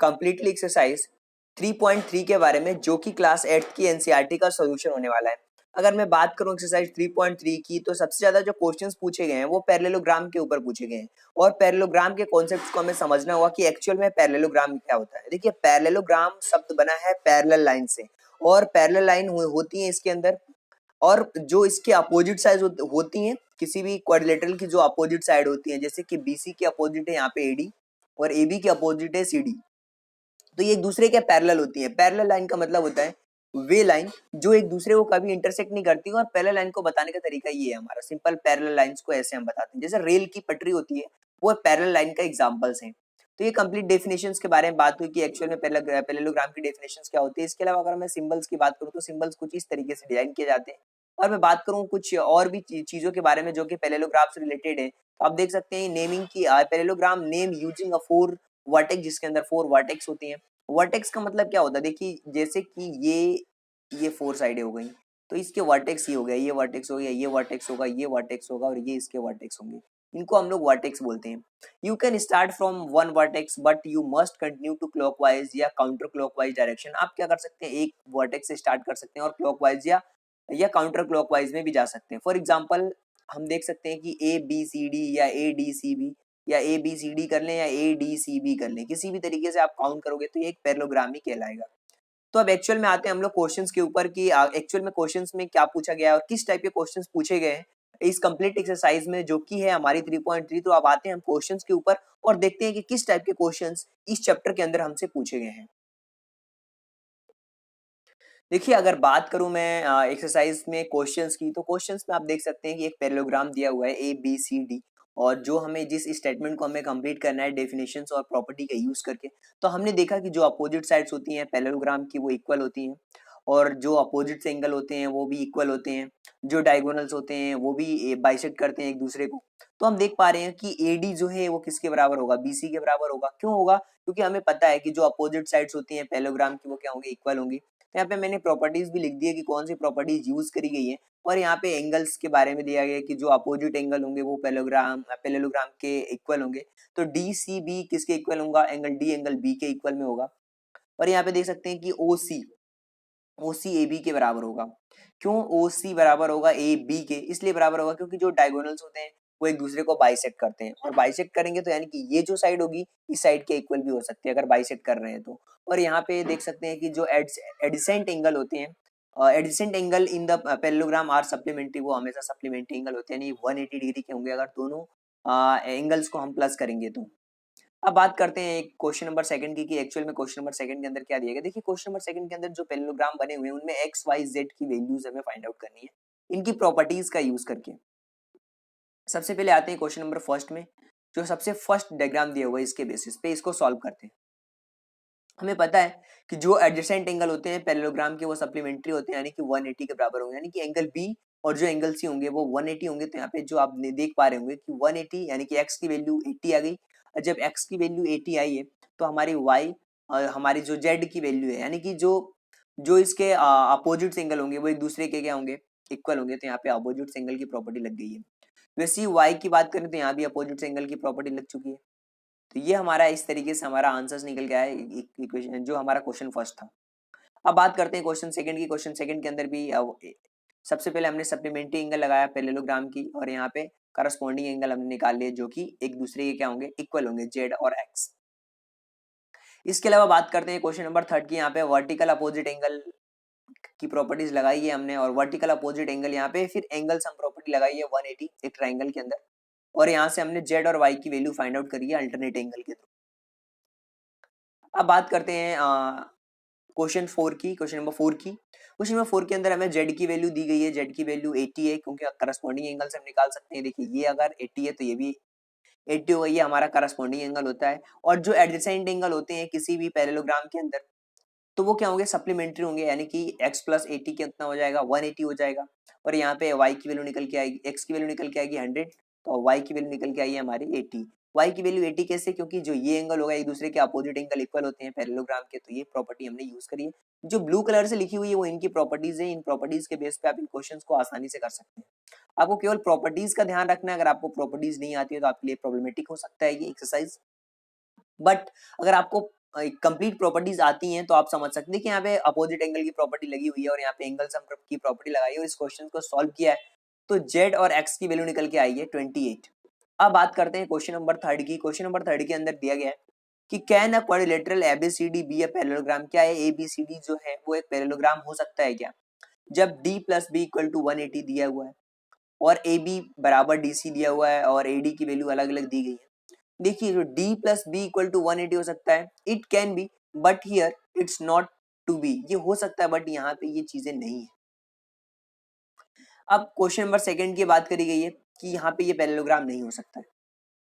Completely exercise 3.3 के बारे में, जो कि क्लास 8 की एनसीईआरटी का सॉल्यूशन होने वाला है। अगर मैं बात करूं एक्सरसाइज 3.3 की, तो सबसे ज्यादा जो क्वेश्चंस पूछे गए हैं वो पैरेललोग्राम के ऊपर पूछे गए हैं, और पैरेललोग्राम के कॉन्सेप्ट्स को हमें समझना होगा कि एक्चुअल में पैरेललोग्राम क्या होता है। देखिए, पैरेललोग्राम शब्द बना है पैरेलल लाइन से, और पैरेलल लाइन होती है इसके अंदर, और जो इसके अपोजिट साइड होती हैं, किसी भी क्वाड्रिलेटरल की जो अपोजिट साइड होती है, जैसे कि बीसी की अपोजिट है यहाँ पे एडी, और एबी की अपोजिट है सीडी, तो ये एक दूसरे के पैरेलल होती है। पैरेलल लाइन का मतलब होता है वे लाइन जो एक दूसरे को कभी इंटरसेक्ट नहीं करती, और पैरेलल लाइन को बताने का तरीका ये है हमारा सिंपल। पैरेलल लाइंस को ऐसे हम बताते हैं, जैसे रेल की पटरी होती है, वो पैरेलल लाइन का एग्जांपल्स हैं। तो ये कंप्लीट डेफिनेशंस के बारे में बात हुई कि एक्चुअल में पैरेललोग्राम की डेफिनेशंस क्या होती है। इसके अलावा अगर मैं सिंबल्स की बात करूँ, तो सिंबल्स कुछ इस तरीके से डिजाइन किए जाते हैं। और मैं बात करूँ कुछ और भी चीजों के बारे में जो कि पैरेललोग्राम से रिलेटेड है, तो आप देख सकते हैं नेमिंग की, parallelogram name using a 4 vertex, जिसके अंदर 4 वर्टेक्स होती हैं। वर्टेक्स का मतलब क्या होता है, देखिए जैसे कि ये 4 साइडें हो गई, तो इसके वर्टेक्स ये हो गया, ये वर्टेक्स हो गया, ये वर्टेक्स होगा, ये वर्टेक्स होगा, और ये इसके वर्टेक्स होंगे। इनको हम लोग वर्टेक्स बोलते हैं। You can start from one vertex but you must continue to clockwise या काउंटर क्लॉकवाइज डायरेक्शन। आप क्या कर सकते हैं, एक वर्टेक्स से स्टार्ट कर सकते हैं और क्लॉकवाइज या काउंटर क्लॉकवाइज में भी जा सकते हैं। फॉर एग्जाम्पल हम देख सकते हैं कि ए बी सी डी या ए डी सी बी, या ए बी सी डी कर लें या ए डी सी बी कर लें, किसी भी तरीके से आप काउंट करोगे तो ये एक पैरेललोग्राम ही कहलाएगा। तो अब एक्चुअल में आते हैं हम लोग क्वेश्चंस के ऊपर कि एक्चुअल में क्वेश्चंस में क्या पूछा गया है और किस टाइप के क्वेश्चंस पूछे गए हैं इस कंप्लीट एक्सरसाइज में, जो कि है हमारी 3.3। तो अब आते हैं हम क्वेश्चंस के ऊपर और देखते हैं कि किस टाइप के क्वेश्चंस इस चैप्टर के अंदर हमसे पूछे गए हैं। देखिए, अगर बात करूं मैं एक्सरसाइज में क्वेश्चंस की, तो क्वेश्चंस में आप देख सकते हैं कि एक पैरेललोग्राम दिया हुआ है ए बी सी डी, और जो हमें जिस स्टेटमेंट को हमें कंप्लीट करना है डेफिनेशंस और प्रॉपर्टी का यूज करके, तो हमने देखा कि जो अपोजिट साइड्स होती हैं पैरेललोग्राम की वो इक्वल होती हैं, और जो अपोजिट से एंगल होते हैं वो भी इक्वल होते हैं, जो डायगोनल्स होते हैं वो भी बाइसेक्ट करते हैं एक दूसरे को। तो हम देख पा रहे हैं कि एडी जो है वो किसके बराबर होगा, बीसी के बराबर होगा। क्यों होगा, क्योंकि हमें पता है कि जो अपोजिट साइड्स होती हैं पैरेललोग्राम की वो क्या होंगी, इक्वल होंगी। तो यहाँ पे मैंने प्रॉपर्टीज भी लिख दी है कि कौन सी प्रॉपर्टीज यूज करी गई है, और यहाँ पे एंगल्स के बारे में दिया गया है कि जो अपोजिट एंगल होंगे वो पैरेललोग्राम के इक्वल होंगे। तो डी सी बी किसके इक्वल होगा, एंगल डी एंगल बी के इक्वल में होगा। और यहाँ पे देख सकते हैं कि ओ सी ए बी के बराबर होगा। क्यों ओ सी बराबर होगा ए बी के, इसलिए बराबर होगा क्योंकि जो डायगोनल्स होते हैं वो एक दूसरे को बाइसेक्ट करते हैं, और बाइसेक्ट करेंगे तो यानी कि ये जो साइड होगी इस साइड के इक्वल भी हो सकती है अगर बाइसेक्ट कर रहे हैं तो। और यहाँ पे देख सकते हैं कि जो एडिसेंट एंगल होते हैं, adjacent angle in the parallelogram are supplementary, वो हमेशा सप्लीमेंट्री एंगल होते हैं, यानी 180 डिग्री के होंगे अगर दोनों एंगल्स को हम प्लस करेंगे तो। अब बात करते हैं एक क्वेश्चन नंबर सेकंड की कि एक्चुअल में क्वेश्चन नंबर सेकंड के अंदर क्या दिया गया। देखिए, क्वेश्चन नंबर सेकंड के अंदर जो पैरेललोग्राम बने हुए हैं उनमें एक्स वाई जेड की वैल्यूज हमें फाइंड आउट करनी है इनकी प्रॉपर्टीज का यूज करके। सबसे पहले आते हैं क्वेश्चन नंबर फर्स्ट में, जो सबसे फर्स्ट डायग्राम दिया हुआ है इसके बेसिस पे इसको सॉल्व करते हैं। हमें पता है कि जो एडजेसेंट एंगल होते हैं पैरेललोग्राम के वो सप्लीमेंट्री होते हैं, यानी कि 180 के बराबर होंगे, यानी कि एंगल बी और जो एंगल सी होंगे वो 180 होंगे। तो यहाँ पे जो आप देख पा रहे होंगे कि 180 यानी कि एक्स की वैल्यू 80 आ गई, और जब एक्स की वैल्यू 80 आई है तो हमारी वाई हमारी जो जेड की वैल्यू है, यानी कि जो जो इसके अपोजिट एंगल होंगे वो एक दूसरे के क्या होंगे, इक्वल होंगे। तो यहाँ पे अपोजिट एंगल की प्रॉपर्टी लग गई है। वैसे ही वाई की बात करें तो यहाँ भी अपोजिट एंगल की प्रॉपर्टी लग चुकी है। तो ये हमारा इस तरीके से हमारा आंसर्स निकल गया है इक्वेशन जो हमारा क्वेश्चन फर्स्ट था। अब बात करते हैं क्वेश्चन सेकंड की। क्वेश्चन सेकंड के अंदर भी सबसे पहले हमने सप्लीमेंट्री एंगल लगाया पैरेललोग्राम की, और यहाँ पे करस्पॉन्डिंग एंगल हमने निकाल लिए जो कि एक दूसरे के क्या होंगे, इक्वल होंगे, जेड और एक्स। इसके अलावा बात करते हैं क्वेश्चन नंबर थर्ड की। यहाँ पे वर्टिकल अपोजिट एंगल की प्रॉपर्टीज लगाई है हमने, और वर्टिकल अपोजिट एंगल यहाँ पे फिर एंगल सम प्रॉपर्टी लगाई है 180 एक ट्राइंगल के अंदर, और यहाँ से हमने जेड और वाई की वैल्यू फाइंड आउट करी है अल्टरनेट एंगल के थ्रू। अब बात करते हैं क्वेश्चन फोर की, क्वेश्चन नंबर फोर की। क्वेश्चन नंबर फोर के अंदर हमें जेड की वैल्यू दी गई है, जेड की वैल्यू 80 है, क्योंकि करस्पॉन्डिंग एंगल से हम निकाल सकते हैं। देखिए, ये अगर 80 है तो ये भी 80 होगा, ये हमारा करस्पॉन्डिंग एंगल होता है। और जो एडजेसेंट एंगल होते हैं किसी भी पैरेललोग्राम के अंदर, तो वो क्या होंगे, सप्लीमेंट्री होंगे, यानी कि x प्लस 80 कितना हो जाएगा, 180 हो जाएगा। और यहाँ पे y की वैल्यू निकल के आएगी, x की वैल्यू निकल के आएगी 100, तो y की वैल्यू निकल के आई है हमारी 80। y की वैल्यू 80 कैसे, क्योंकि जो ये एंगल होगा एक दूसरे के अपोजिट एंगल इक्वल होते हैं पैरेललोग्राम के, तो ये प्रॉपर्टी हमने यूज करी है। जो ब्लू कलर से लिखी हुई है वो इनकी प्रॉपर्टीज है, इन प्रॉपर्टीज के बेस पे आप इन क्वेश्चन को आसानी से कर सकते हैं। आपको केवल प्रॉपर्टीज का ध्यान रखना है, अगर आपको प्रॉपर्टीज नहीं आती है तो आपके लिए प्रॉब्लमेटिक हो सकता है ये एक्सरसाइज। बट अगर आपको कंप्लीट प्रॉपर्टीज आती हैं तो आप समझ सकते हैं कि यहाँ पे अपोजिट एंगल की प्रॉपर्टी लगी हुई है और यहाँ पे एंगल सम की प्रॉपर्टी लगाई है और इस क्वेश्चन को सॉल्व किया है तो जेड और एक्स की वैल्यू निकल के आई है 28। अब बात करते हैं क्वेश्चन नंबर थर्ड की। क्वेश्चन नंबर थर्ड के अंदर दिया गया है कि can a quadrilateral ABCD be a parallelogram. क्या है एबीसीडी जो है वो एक पैरेललोग्राम हो सकता है क्या? जब d plus B equal to 180 दिया हुआ है और ए बी बराबर डी सी दिया हुआ है और ए डी की वैल्यू अलग अलग दी गई है। देखिए जो d plus B equal to 180 हो सकता है, it can be but here it's not to be. ये हो सकता है बट यहाँ पे ये चीजें नहीं है। अब क्वेश्चन नंबर सेकंड की बात करी गई है कि यहाँ पे ये पैरेललोग्राम नहीं हो सकता है।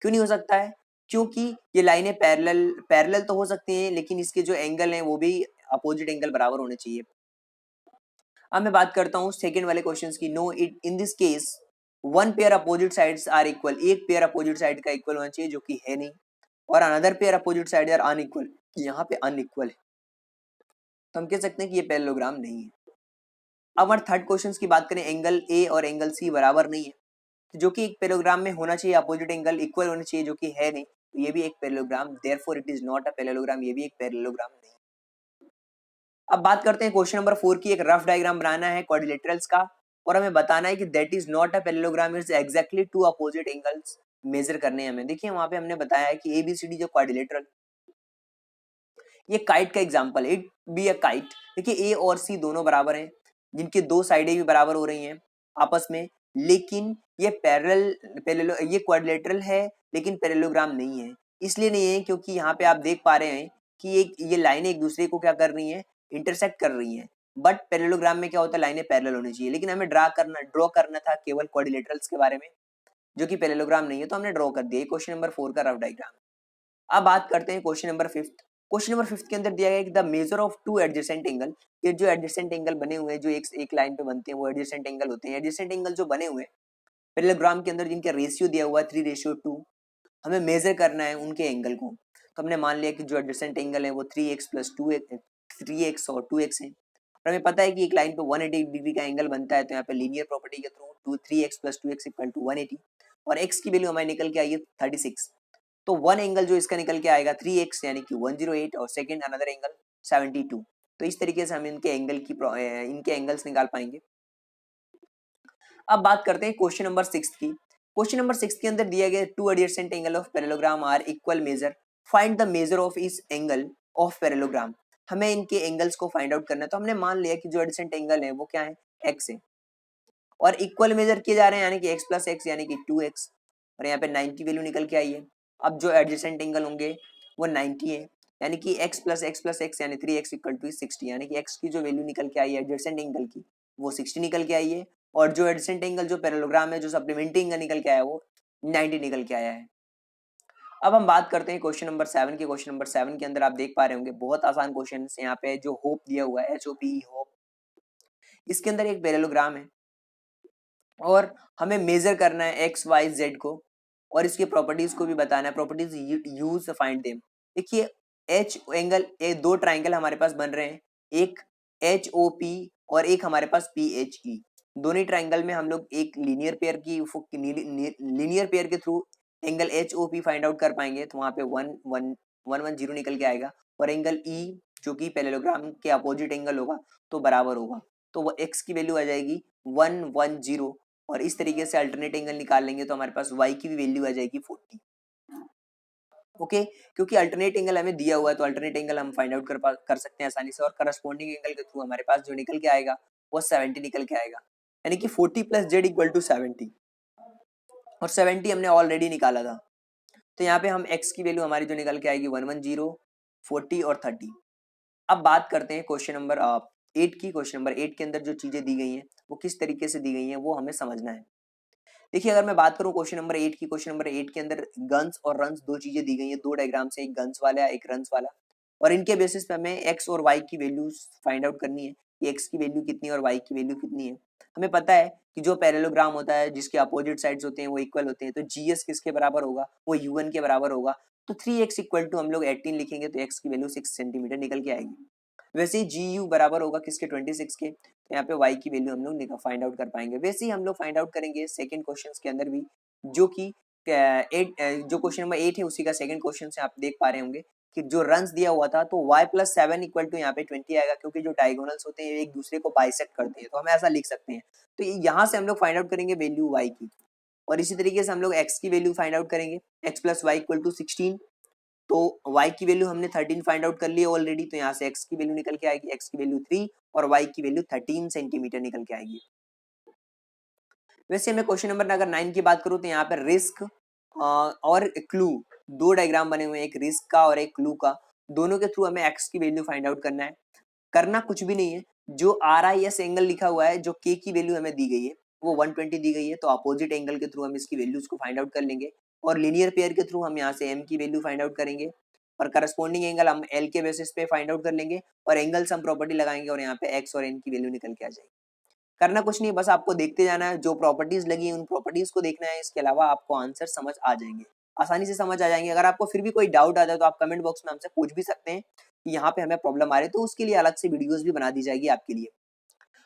क्यों नहीं हो सकता है? क्योंकि ये लाइनें पैरेलल पैरेलल तो हो सकती हैं लेकिन इसके जो एंगल हैं वो भी अपोजिट एंगल बराबर होने चाहिए। अब मैं बात करता हूँ सेकंड वाले क्वेश्चंस की। Know it in this case one pair opposite sides are equal. एक पेयर अपोजिट साइड का इक्वल होना चाहिए जो कि है नहीं, और another pair opposite side are unequal. यहाँ पे अनइक्वल है तो हम कह सकते हैं कि ये पैरेललोग्राम नहीं है। अब हमारे थर्ड क्वेश्चन की बात करें, एंगल ए और एंगल सी बराबर नहीं है जो कि एक पैरेललोग्राम में होना चाहिए, अपोजिट एंगल इक्वल होने चाहिए जो कि है नहीं, तो ये भी एक parallelogram, therefore it is not a parallelogram. ये भी एक पैरेललोग्राम नहीं। अब बात करते हैं क्वेश्चन नंबर 4 की। एक रफ डायग्राम बनाना है क्वाड्रिलेटरल्स का और हमें बताना है कि that is not a parallelogram, it's exactly two opposite angles measure करने हैं हमें। देखिए वहां पे हमने बताया है कि एबीसीडी जो क्वाड्रिलेटरल, ये काइट का example, it be a kite. देखिए ए और सी दोनों बराबर हैं, जिनके दो साइडें भी बराबर हो रही हैं आपस में, लेकिन ये पैरेलल ये क्वाड्रिलेटरल है लेकिन पैरेललोग्राम नहीं है। इसलिए नहीं है क्योंकि यहाँ पे आप देख पा रहे हैं कि एक ये लाइनें एक दूसरे को क्या कर रही हैं, इंटरसेक्ट कर रही हैं। बट पैरेललोग्राम में क्या होता है, लाइनें पैरेलल होनी चाहिए, लेकिन हमें ड्रॉ करना था केवल क्वाड्रिलेटरल्स के बारे में जो कि पैरेललोग्राम नहीं है, तो हमने ड्रॉ कर दिया। क्वेश्चन नंबर 4 का रफ डायग्राम। अब बात करते हैं क्वेश्चन नंबर 5। क्वेश्चन नंबर 5 के अंदर दिया गया है कि the measure of to adjacent angle. ये जो एडजेसेंट एंगल बने हुए हैं जो एक लाइन पे बनते हैं वो एडजेसेंट एंगल होते हैं। एडजेसेंट एंगल जो बने हुए हैं पैरेललोग्राम के अंदर जिनका रेशियो दिया हुआ है 3:2, हमें मेजर करना है उनके एंगल को। तो हमने मान लिया कि जो एडजेसेंट एंगल है वो 3x प्लस 2x 3x और 2x है, और हमें पता है कि एक लाइन पे 180 डिग्री का एंगल बनता है, तो यहाँ पे लीनियर प्रॉपर्टी के through 3x plus 2x equal to 180 और x की वैल्यू हमारी निकल के आई है 36। तो वन एंगल जो इसका निकल के आएगा 3x यानी कि 108 और सेकंड अनदर एंगल 72। तो इस तरीके से हम इनके एंगल्स निकाल पाएंगे। अब बात करते हैं क्वेश्चन नंबर 6 की। क्वेश्चन नंबर 6 के अंदर दिया गया two adjacent angle of parallelogram are equal measure, find the measure of इस एंगल ऑफ पैरेललोग्राम। हमें इनके एंगल्स को फाइंड आउट करना है। तो हमने मान लिया कि जो एडजेसेंट एंगल है वो क्या है, x है, और इक्वल मेजर किए जा रहे हैं यानी कि x प्लस एक्स यानी कि 2x, और यहाँ पे 90 वैल्यू निकल के आई है। अब जो एडजेसेंट एंगल होंगे वो 90 है यानी कि x प्लस एक्स यानी 3x इक्वल टू 60, यानी कि x की जो वैल्यू निकल के आई है एडजेसेंट एंगल की वो 60 निकल के आई है, और जो एडजेसेंट एंगल जो पैरेललोग्राम है जो सप्लीमेंट्री एंगल निकल के आया वो 90 निकल के आया है। अब हम बात करते हैं क्वेश्चन नंबर 7 के। क्वेश्चन नंबर 7 के अंदर आप देख पा रहे होंगे बहुत आसान क्वेश्चन है। यहाँ पे जो होप दिया हुआ है HOPE होप, इसके अंदर एक पैरेललोग्राम है और हमें मेजर करना है एक्स वाई जेड को और इसकी प्रॉपर्टीज को भी बताना है, प्रॉपर्टीज यूज फाइंड देम। देखिए एच एंगल, दो ट्राइंगल हमारे पास बन रहे हैं, एक HOP और एक हमारे पास PHE। दोनों ट्राइंगल में हम लोग एक लीनियर पेयर के through angle HOP find out कर पाएंगे, तो वहां पे 110 निकल के आएगा, और एंगल E जो कि पैरेललोग्राम के अपोजिट एंगल होगा तो बराबर होगा, तो वो x की वैल्यू आ जाएगी 110, और इस तरीके से अल्टरनेट एंगल निकाल लेंगे तो हमारे पास y की भी वैल्यू आ जाएगी 40। ओके, क्योंकि अल्टरनेट एंगल हमें दिया हुआ है तो अल्टरनेट एंगल हम फाइंड आउट कर सकते हैं आसानी से, और करस्पॉन्डिंग एंगल के थ्रू हमारे पास जो निकल के आएगा वो 70 निकल के आएगा, यानी कि 40 प्लस जेड इक्वल टू 70, और 70 हमने ऑलरेडी निकाला था। तो यहाँ पे हम x की वैल्यू हमारी जो निकल के आएगी 110, 40 और 30। अब बात करते हैं क्वेश्चन नंबर 8 की। क्वेश्चन नंबर 8 के अंदर जो चीजें दी गई हैं वो किस तरीके से दी गई हैं वो हमें समझना है। देखिए अगर मैं बात करूं क्वेश्चन नंबर 8 की, क्वेश्चन नंबर 8 के अंदर गन्स और रन्स दो चीजें दी गई हैं, दो डायग्राम से, एक गन्स वाला एक रन्स वाला, और इनके बेसिस पे हमें x और y की वैल्यूज फाइंड आउट करनी है कि x की वैल्यू कितनी है और y की वैल्यू कितनी है। हमें पता है कि जो पैरेललोग्राम होता है जिसके अपोजिट साइड्स होते हैं वो इक्वल होते हैं, तो GS किसके बराबर होगा, वो UN के बराबर होगा। तो 3x इक्वल टू हम लोग 18 लिखेंगे तो x की वैल्यू 6 सेंटीमीटर निकल के आएगी। वैसे ही GU बराबर होगा किसके, 26 के, तो यहाँ पे y की वैल्यू हम लोग फाइंड आउट कर पाएंगे। वैसे ही हम लोग फाइंड आउट करेंगे सेकंड क्वेश्चंस के अंदर भी, जो कि जो क्वेश्चन नंबर 8 है उसी का सेकंड क्वेश्चन से आप देख पा रहे होंगे कि जो रन्स दिया हुआ था तो y प्लस 7 इक्वल टू यहाँ पे 20 आएगा, क्योंकि जो डायगोनल्स होते हैं एक दूसरे को बाइसेक्ट करते हैं, तो हम ऐसा लिख सकते हैं। तो यहाँ से हम लोग फाइंड आउट करेंगे वैल्यू y की, और इसी तरीके से हम लोग x की वैल्यू फाइंड आउट करेंगे। x plus Y equal to 16, तो y की वैल्यू हमने 13 फाइंड आउट कर ली है ऑलरेडी, तो यहाँ से x की वैल्यू निकल के आएगी, x की वैल्यू 3 और y की वैल्यू 13 सेंटीमीटर निकल के आएगी। वैसे मैं क्वेश्चन नंबर अगर 9 की बात करूँ तो यहाँ पर रिस्क और क्लू, दो डायग्राम बने हुए हैं, एक रिस्क का और एक क्लू का, दोनों के थ्रू हमें x की वैल्यू फाइंड आउट करना है। करना कुछ भी नहीं है, जो RIS एंगल लिखा हुआ है, जो k की वैल्यू हमें दी गई है वो 120 दी गई है, तो अपोजिट एंगल के थ्रू हम इसकी वैल्यूज को फाइंड आउट कर लेंगे, और लीनियर पेयर के थ्रू हम यहाँ से m की वैल्यू फाइंड आउट करेंगे, और करस्पॉन्डिंग एंगल हम l के बेसिस पे फाइंड आउट कर लेंगे, और एंगल सम प्रॉपर्टी लगाएंगे और यहाँ पे x और n की वैल्यू निकल के आ जाएगी। करना कुछ नहीं, बस आपको देखते जाना है, जो प्रॉपर्टीज लगी है उन प्रॉपर्टीज को देखना है, इसके अलावा आपको आंसर समझ आ जाएंगे, आसानी से समझ आ जाएंगे। अगर आपको फिर भी कोई डाउट आता है तो आप कमेंट बॉक्स में हमसे पूछ भी सकते हैं कि यहाँ पे हमें प्रॉब्लम आ रही है, तो उसके लिए अलग से वीडियोस भी बना दी जाएगी आपके लिए।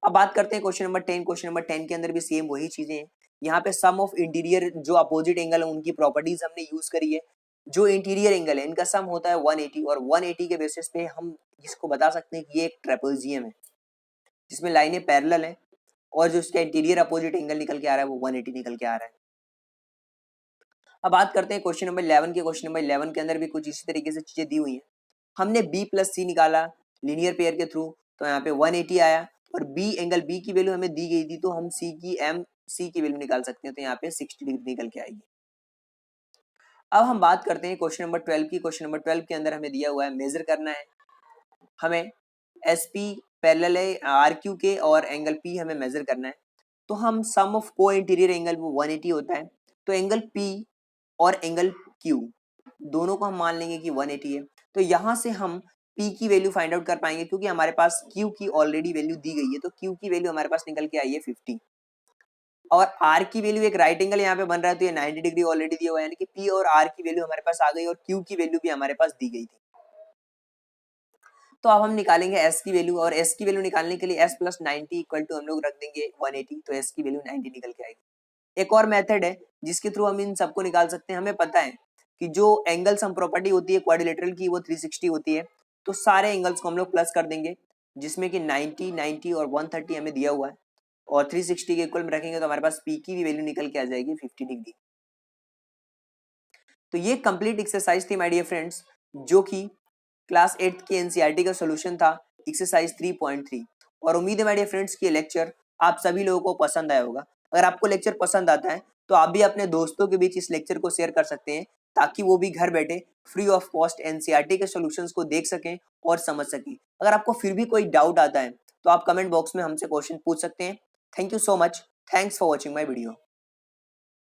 अब बात करते हैं क्वेश्चन नंबर 10। क्वेश्चन नंबर 10 के अंदर भी सेम वही चीजें हैं। यहाँ पे सम ऑफ इंटीरियर, जो अपोजिट एंगल है उनकी प्रॉपर्टीज हमने यूज करी है। जो इंटीरियर एंगल है इनका सम होता है 180, और 180 के बेसिस पे हम इसको बता सकते हैं कि ये एक ट्रेपेजियम है जिसमें लाइनें पैरेलल है, और जो इसका इंटीरियर अपोजिट एंगल निकल के आ रहा है वो 180 निकल के आ रहा है। अब बात करते हैं क्वेश्चन नंबर 11 के। क्वेश्चन नंबर 11 के अंदर भी कुछ इसी तरीके से चीजें दी हुई हैं। हमने b प्लस सी निकाला लीनियर पेयर के थ्रू, तो यहाँ पे 180 आया, और b एंगल b की वैल्यू हमें दी गई थी, तो हम c की वैल्यू निकाल सकते हैं, तो यहाँ पे 60 डिग्री निकल के आएगी। अब हम बात करते हैं क्वेश्चन नंबर 12 की। क्वेश्चन नंबर 12 के अंदर हमें दिया हुआ है मेजर करना है, हमें SP पैरेलल है RQ के, और एंगल P हमें मेजर करना है। तो हम सम ऑफ को इंटीरियर एंगल वो 180 होता है, तो एंगल P और एंगल Q दोनों को हम मान लेंगे कि 180 है। तो यहाँ से हम P की वैल्यू फाइंड आउट कर पाएंगे, क्योंकि हमारे पास Q की ऑलरेडी वैल्यू दी गई है, तो Q की वैल्यू हमारे पास निकल के आई है 50, और R की वैल्यू, एक राइट एंगल यहाँ पे बन रहा है तो ये 90 डिग्री ऑलरेडी दिया हुआ है, यानी कि P और R की वैल्यू हमारे पास आ गई, और Q की वैल्यू भी हमारे पास दी गई थी। तो अब हम निकालेंगे S की वैल्यू, और S की वैल्यू निकालने के लिए S प्लस 90 इक्वल टू हम लोग रख देंगे 180, तो S की वैल्यू 90 निकल के आएगी। एक और मेथड है जिसके थ्रू हम इन सबको निकाल सकते हैं। हमें पता है कि जो एंगल सम प्रॉपर्टी होती है क्वाड्रिलेटरल की वो 360 होती है, तो सारे एंगल्स को हम लोग प्लस कर देंगे, जिसमें कि 90, 90 और 130 हमें दिया हुआ है, और 360 के इक्वल में रखेंगे तो हमारे पास P की भी वैल्यू निकल के आ जाएगी 50 डिग्री। तो ये कंप्लीट एक्सरसाइज थी माय डियर फ्रेंड्स, जो कि क्लास 8 की एनसीईआरटी का सॉल्यूशन था, एक्सरसाइज 3.3। और उम्मीद है माय डियर फ्रेंड्स कि ये लेक्चर आप सभी लोगों को पसंद आया होगा। अगर आपको लेक्चर पसंद आता है तो आप भी अपने दोस्तों के बीच इस लेक्चर को शेयर कर सकते हैं, ताकि वो भी घर बैठे फ्री ऑफ कॉस्ट एनसीईआरटी के सॉल्यूशंस को देख सकें और समझ सकें। अगर आपको फिर भी कोई डाउट आता है तो आप कमेंट बॉक्स में हमसे क्वेश्चन पूछ सकते हैं। Thank you so much, thanks for watching my video.